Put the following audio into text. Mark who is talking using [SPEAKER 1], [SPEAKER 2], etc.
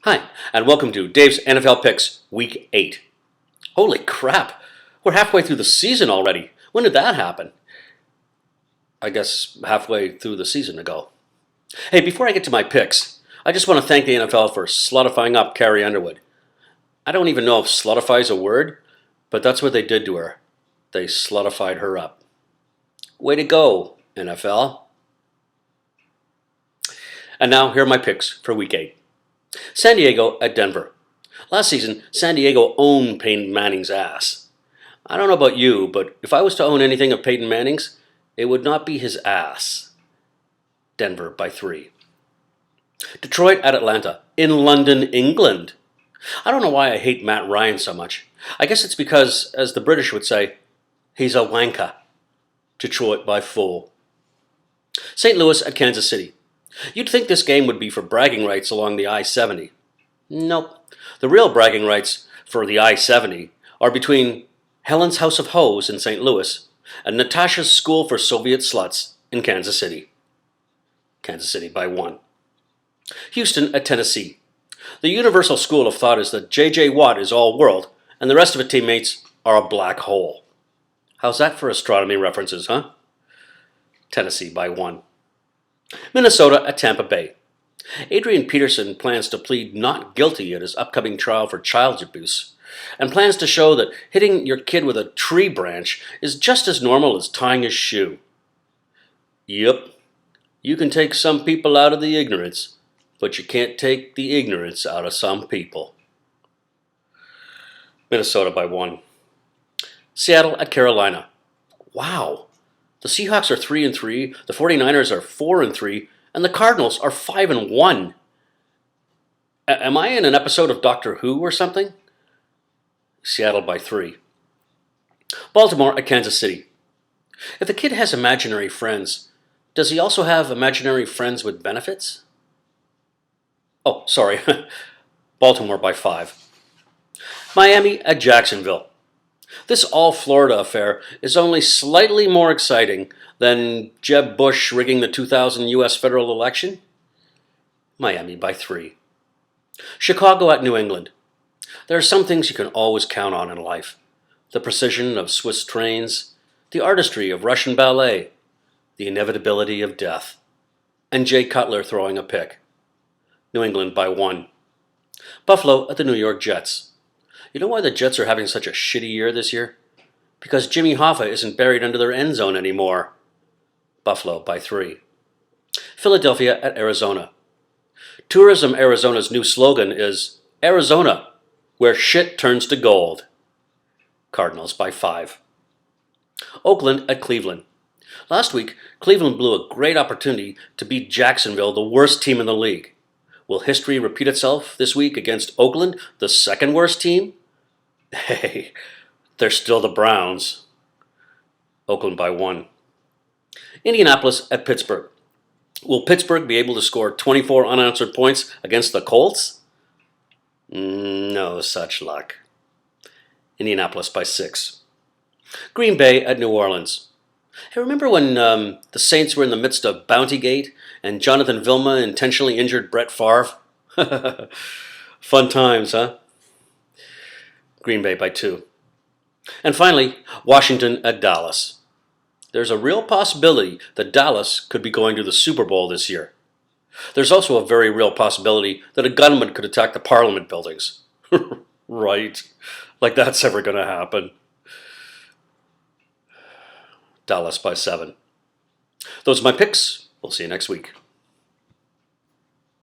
[SPEAKER 1] Hi, and welcome to Dave's NFL Picks Week 8. Holy crap, we're halfway through the season already. When did that happen? I guess halfway through the season ago. Hey, before I get to my picks, I just want to thank the NFL for slutifying up Carrie Underwood. I don't even know if slutify is a word, but that's what they did to her. They slutified her up. Way to go, NFL. And now here are my picks for Week 8. San Diego at Denver. Last season, San Diego owned Peyton Manning's ass. I don't know about you, but if I was to own anything of Peyton Manning's, it would not be his ass. Denver by 3. Detroit at Atlanta, in London, England. I don't know why I hate Matt Ryan so much. I guess it's because, as the British would say, he's a wanker. Detroit by 4. St. Louis at Kansas City. You'd think this game would be for bragging rights along the I-70. Nope. The real bragging rights for the I-70 are between Helen's House of Hose in St. Louis and Natasha's School for Soviet Sluts in Kansas City. Kansas City by 1. Houston at Tennessee. The universal school of thought is that J.J. Watt is all world and the rest of his teammates are a black hole. How's that for astronomy references, huh? Tennessee by 1. Minnesota at Tampa Bay. Adrian Peterson plans to plead not guilty at his upcoming trial for child abuse and plans to show that hitting your kid with a tree branch is just as normal as tying his shoe. Yep, you can take some people out of the ignorance, but you can't take the ignorance out of some people. Minnesota by 1. Seattle at Carolina. Wow. The Seahawks are 3-3, the 49ers are 4-3, and the Cardinals are 5-1. Am I in an episode of Doctor Who or something? Seattle by 3. Baltimore at Kansas City. If a kid has imaginary friends, does he also have imaginary friends with benefits? Oh, sorry. Baltimore by 5. Miami at Jacksonville. This all-Florida affair is only slightly more exciting than Jeb Bush rigging the 2000 U.S. federal election. Miami by 3. Chicago at New England. There are some things you can always count on in life. The precision of Swiss trains, the artistry of Russian ballet, the inevitability of death, and Jay Cutler throwing a pick. New England by 1. Buffalo at the New York Jets. You know why the Jets are having such a shitty year this year? Because Jimmy Hoffa isn't buried under their end zone anymore. Buffalo by 3. Philadelphia at Arizona. Tourism Arizona's new slogan is Arizona, where shit turns to gold. Cardinals by 5. Oakland at Cleveland. Last week, Cleveland blew a great opportunity to beat Jacksonville, the worst team in the league. Will history repeat itself this week against Oakland, the second worst team? Hey, they're still the Browns. Oakland by 1. Indianapolis at Pittsburgh. Will Pittsburgh be able to score 24 unanswered points against the Colts? No such luck. Indianapolis by 6. Green Bay at New Orleans. Hey, remember when the Saints were in the midst of Bountygate and Jonathan Vilma intentionally injured Brett Favre? Fun times, huh? Green Bay by 2. And finally, Washington at Dallas. There's a real possibility that Dallas could be going to the Super Bowl this year. There's also a very real possibility that a gunman could attack the Parliament buildings. Right. Like that's ever going to happen. Dallas by 7. Those are my picks. We'll see you next week.